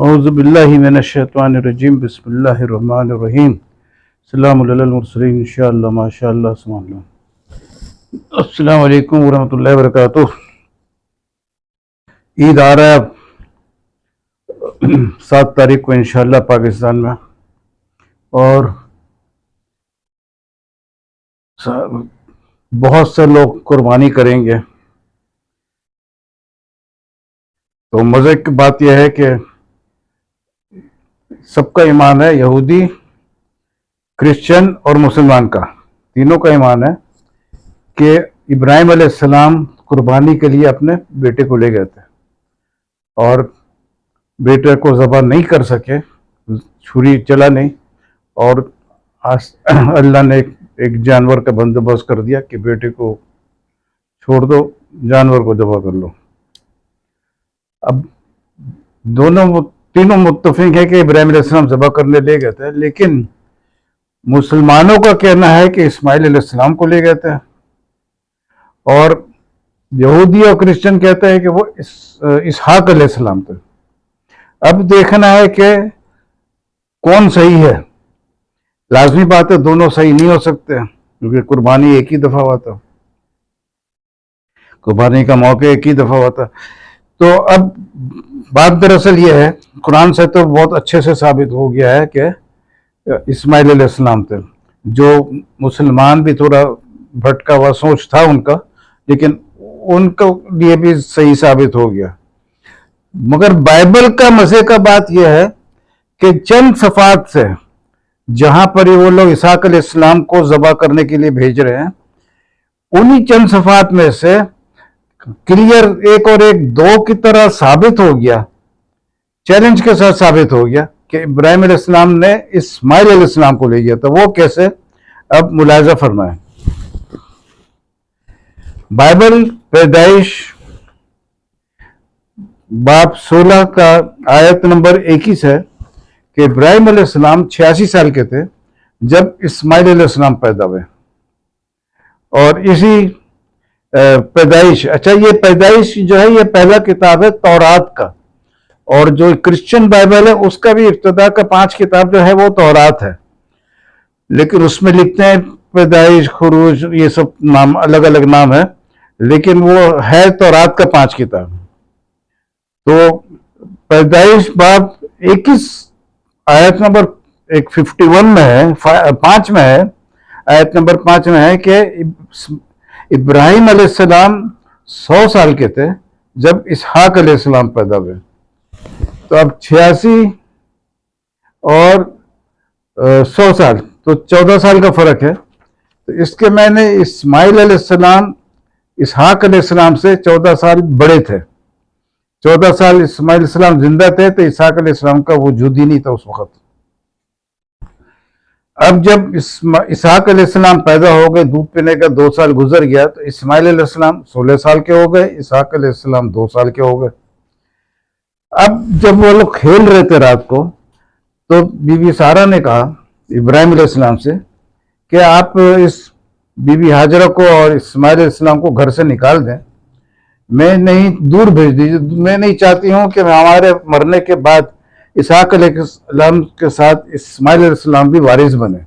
اعوذ باللہ من الشیطان الرجیم بسم اللہ الرحمن الرحیم السلام علی المرسلین انشاءاللہ ماشاءاللہ سبحان اللہ۔ السلام علیکم ورحمۃ اللہ وبرکاتہ۔ عید آ رہا ہے اب 7 تاریخ کو انشاءاللہ پاکستان میں، اور بہت سے لوگ قربانی کریں گے۔ تو مزے کی بات یہ ہے کہ سب کا ایمان ہے، یہودی، کرسچن اور مسلمان کا، تینوں کا ایمان ہے کہ ابراہیم علیہ السلام قربانی کے لیے اپنے بیٹے کو لے گئے تھے، اور بیٹے کو ذبح نہیں کر سکے، چھری چلا نہیں، اور اللہ نے ایک جانور کا بندوبست کر دیا کہ بیٹے کو چھوڑ دو، جانور کو ذبح کر لو۔ اب تینوں متفق ہیں کہ ابراہیم علیہ السلام ذبح کرنے لے گئے تھے، لیکن مسلمانوں کا کہنا ہے کہ اسماعیل علیہ السلام کو لے گئے تھے، اور یہودی اور کرسچن کہتے ہیں کہ وہ اسحاق علیہ السلام تھے۔ اب دیکھنا ہے کہ کون صحیح ہے۔ لازمی بات ہے دونوں صحیح نہیں ہو سکتے، کیونکہ قربانی ایک ہی دفعہ ہوا تھا، قربانی کا موقع ایک ہی دفعہ ہوا تھا۔ تو اب بات دراصل یہ ہے، قرآن سے تو بہت اچھے سے ثابت ہو گیا ہے کہ اسماعیل علیہ السلام تھے، جو مسلمان بھی تھوڑا بھٹکا ہوا سوچ تھا ان کا، لیکن ان کے لیے بھی صحیح ثابت ہو گیا۔ مگر بائبل کا مزے کا بات یہ ہے کہ چند صفحات سے جہاں پر وہ لوگ اسحاق علیہ السلام کو ذبح کرنے کے لیے بھیج رہے ہیں، انہی چند صفحات میں سے کلیئر ایک اور ایک دو کی طرح ثابت ہو گیا، چیلنج کے ساتھ ثابت ہو گیا کہ ابراہیم علیہ السلام نے اسماعیل علیہ السلام کو لے گیا تھا۔ وہ کیسے؟ اب ملاحظہ فرمائیں۔ بائبل پیدائش باب 16 کا آیت نمبر 21 ہے کہ ابراہیم علیہ السلام 86 سال کے تھے جب اسماعیل علیہ السلام پیدا ہوئے، اور اسی پیدائش، اچھا یہ پیدائش جو ہے یہ پہلا کتاب ہے تورات کا، اور جو کرسچن بائبل ہے اس کا بھی ابتدا کا 5 کتاب جو ہے وہ تورات ہے، لیکن اس میں لکھتے ہیں پیدائش، خروج، یہ سب نام الگ الگ نام ہے، لیکن وہ ہے تورات کا 5 کتاب۔ تو پیدائش باب 21 آیت نمبر 51 میں ہے، 5 میں ہے، آیت نمبر 5 میں ہے کہ ابراہیم علیہ السلام 100 سال کے تھے جب اسحاق علیہ السلام پیدا ہوئے۔ تو اب 86 اور 100 سال، تو 14 سال کا فرق ہے۔ تو اس کے میں نے اسماعیل علیہ السلام اسحاق علیہ السلام سے 14 سال بڑے تھے۔ 14 سال اسماعیل علیہ السلام زندہ تھے تو اسحاق علیہ السلام کا وجود ہی نہیں تھا اس وقت۔ اب جب اسحاق علیہ السلام پیدا ہو گئے، دودھ پینے کا 2 سال گزر گیا، تو اسماعیل علیہ السلام 16 سال کے ہو گئے، اسحاق علیہ السلام 2 سال کے ہو گئے۔ اب جب وہ لوگ کھیل رہے تھے رات کو، تو بی بی سارہ نے کہا ابراہیم علیہ السلام سے کہ آپ اس بی بی ہاجرہ کو اور اسماعیل علیہ السلام کو گھر سے نکال دیں، میں نہیں، دور بھیج دیجیے، میں نہیں چاہتی ہوں کہ ہمارے مرنے کے بعد اسحاق علیہ السلام کے ساتھ اسماعیل علیہ السلام بھی وارث بنے۔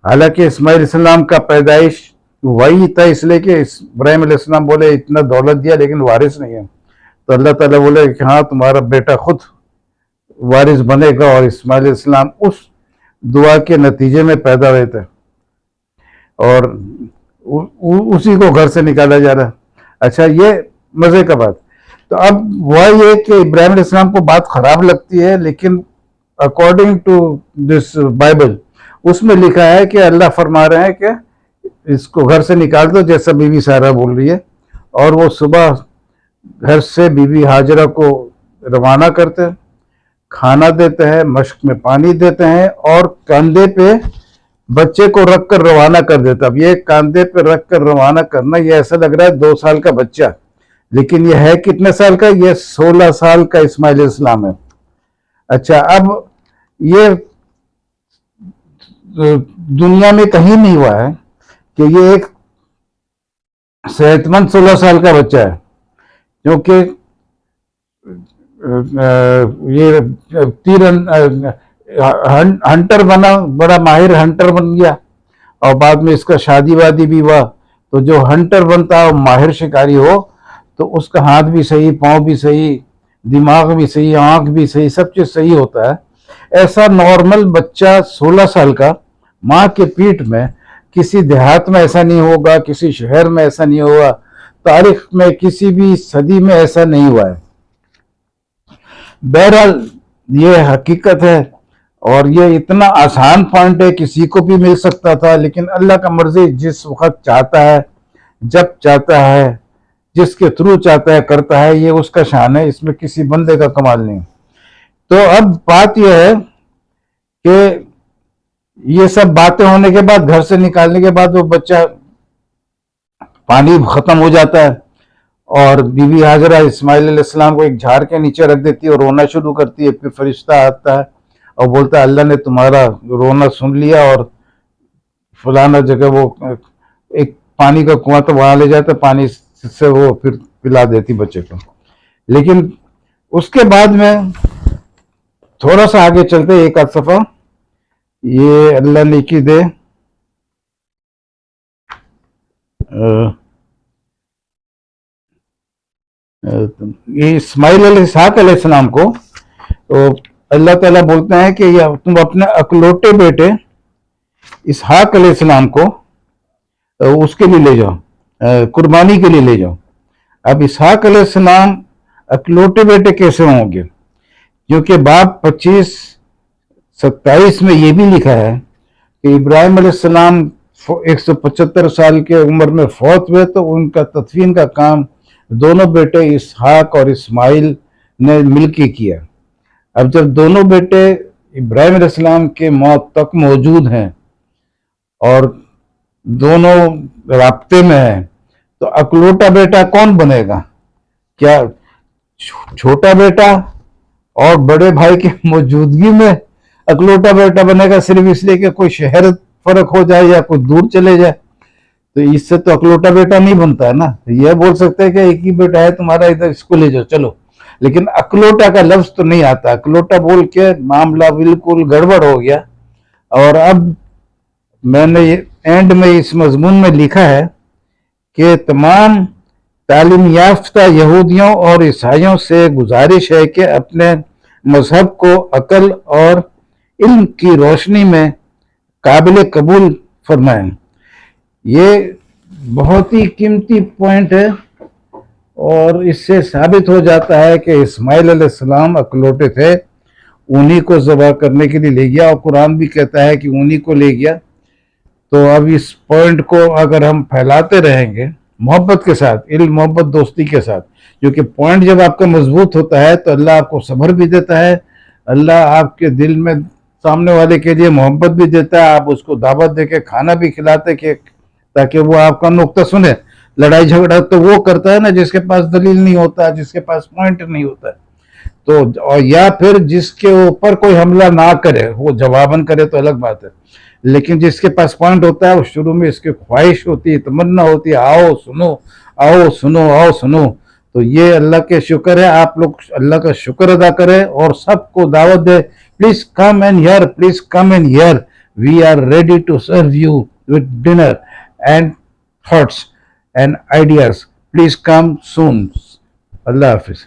حالانکہ اسماعیل علیہ السلام کا پیدائش وہی تھا، اس لیے کہ ابراہیم علیہ السلام بولے اتنا دولت دیا لیکن وارث نہیں ہے، تو اللہ تعالیٰ بولے کہ ہاں تمہارا بیٹا خود وارث بنے گا، اور اسماعیل علیہ السلام اس دعا کے نتیجے میں پیدا ہوئے تھے، اور اسی کو گھر سے نکالا جا رہا ہے۔ اچھا یہ مزے کا بات۔ تو اب وہ یہ کہ ابراہیم علیہ السلام کو بات خراب لگتی ہے، لیکن اکارڈنگ ٹو دس بائبل اس میں لکھا ہے کہ اللہ فرما رہے ہیں کہ اس کو گھر سے نکال دو، جیسا بی بی سارہ بول رہی ہے، اور وہ صبح گھر سے بی بی ہاجرہ کو روانہ کرتے، کھانا دیتے ہیں، مشک میں پانی دیتے ہیں، اور کاندھے پہ بچے کو رکھ کر روانہ کر دیتا۔ اب یہ کاندھے پہ رکھ کر روانہ کرنا، یہ ایسا لگ رہا ہے 2 سال کا بچہ، لیکن یہ ہے کتنے سال کا؟ یہ 16 سال کا اسماعیل علیہ السلام ہے۔ اچھا اب یہ دنیا میں کہیں نہیں ہوا ہے کہ یہ ایک صحت مند 16 سال کا بچہ ہے، کیونکہ یہ تیر ہنٹر بنا, بڑا ماہر ہنٹر بن گیا, اور بعد میں اس کا شادی وادی بھی ہوا. تو جو ہنٹر بنتا ہے ماہر شکاری ہو تو اس کا ہاتھ بھی صحیح, پاؤں بھی صحیح, دماغ بھی صحیح, آنکھ بھی صحیح, سب چیز صحیح ہوتا ہے. ایسا نارمل بچہ 16 سال کا ماں کے پیٹ میں, کسی دیہات میں ایسا نہیں ہوگا, کسی شہر میں ایسا نہیں ہوگا, تاریخ میں کسی بھی صدی میں ایسا نہیں ہوا ہے. بہرحال یہ حقیقت ہے, اور یہ اتنا آسان پوائنٹ ہے, کسی کو بھی مل سکتا تھا, لیکن اللہ کا مرضی جس وقت چاہتا ہے, جب چاہتا ہے, جس کے تھرو چاہتا ہے کرتا ہے, یہ اس کا شان ہے, اس میں کسی بندے کا کمال نہیں. تو اب بات یہ ہے کہ یہ سب باتیں ہونے کے بعد, گھر سے نکالنے کے بعد وہ بچہ پانی ختم ہو جاتا ہے, اور بیوی ہاجرہ اسماعیل علیہ السلام کو ایک جھاڑ کے نیچے رکھ دیتی ہے اور رونا شروع کرتی ہے. پھر فرشتہ آتا ہے اور بولتا ہے اللہ نے تمہارا رونا سن لیا, اور فلانا جگہ وہ ایک پانی کا کنواں تو وہاں لے جاتا, پانی سے وہ پھر پلا دیتی بچے کو. لیکن اس کے بعد میں تھوڑا سا آگے چلتے ایک آدھ صفحہ, یہ اللہ نیکی دے, یہ اسماعیل علیہ اسحاق علیہ السلام کو تو اللہ تعالیٰ بولتے ہیں کہ تم اپنے اکلوٹے بیٹے اسحاق علیہ السلام کو اس کے لیے لے جاؤ, قربانی کے لیے لے جاؤ. اب اسحاق علیہ السلام اکلوٹے بیٹے کیسے ہوں گے؟ کیونکہ باب 25:27 میں یہ بھی لکھا ہے کہ ابراہیم علیہ السلام 175 سال کے عمر میں فوت ہوئے, تو ان کا تدفین کا کام دونوں بیٹے اسحاق اور اسماعیل نے مل کے کیا. اب جب دونوں بیٹے ابراہیم علیہ السلام کے موت تک موجود ہیں اور دونوں رابطے میں ہیں, تو اکلوٹا بیٹا کون بنے گا؟ کیا چھوٹا بیٹا اور بڑے بھائی کی موجودگی میں اکلوٹا بیٹا بنے گا صرف اس لیے کہ کوئی شہر فرق ہو جائے یا کوئی دور چلے جائے؟ تو اس سے تو اکلوٹا بیٹا نہیں بنتا ہے نا. یہ بول سکتے ہیں کہ ایک ہی بیٹا ہے تمہارا, ادھر اس کو لے جاؤ چلو, لیکن اکلوٹا کا لفظ تو نہیں آتا. اکلوٹا بول کے معاملہ بالکل گڑبڑ ہو گیا. اور اب میں نے اینڈ میں اس مضمون میں لکھا ہے کہ تمام تعلیم یافتہ یہودیوں اور عیسائیوں سے گزارش ہے کہ اپنے مذہب کو عقل اور علم کی روشنی میں قابل قبول فرمائیں. یہ بہت ہی قیمتی پوائنٹ ہے, اور اس سے ثابت ہو جاتا ہے کہ اسماعیل علیہ السلام اکلوٹے تھے, انہی کو ذبح کرنے کے لیے لے گیا, اور قرآن بھی کہتا ہے کہ انہی کو لے گیا. تو اب اس پوائنٹ کو اگر ہم پھیلاتے رہیں گے محبت کے ساتھ, علم, محبت, دوستی کے ساتھ, کیونکہ پوائنٹ جب آپ کا مضبوط ہوتا ہے تو اللہ آپ کو صبر بھی دیتا ہے, اللہ آپ کے دل میں سامنے والے کے لیے محبت بھی دیتا ہے, آپ اس کو دعوت دے کے کھانا بھی کھلاتے کہ تاکہ وہ آپ کا نقطہ سنے. لڑائی جھگڑا تو وہ کرتا ہے نا جس کے پاس دلیل نہیں ہوتا, جس کے پاس پوائنٹ نہیں ہوتا ہے, تو یا پھر جس کے اوپر کوئی حملہ نہ کرے, وہ جواباً کرے تو الگ بات ہے, لیکن جس کے پاس پوائنٹ ہوتا ہے وہ شروع میں اس کی خواہش ہوتی ہے, تمنا ہوتی ہے, آؤ سنو, آؤ سنو, آؤ سنو. تو یہ اللہ کے شکر ہے, آپ لوگ اللہ کا شکر ادا کریں اور سب کو دعوت دے, please come and here, please come and here, we are ready to serve you with dinner and thoughts and ideas, please come soon. اللہ حافظ.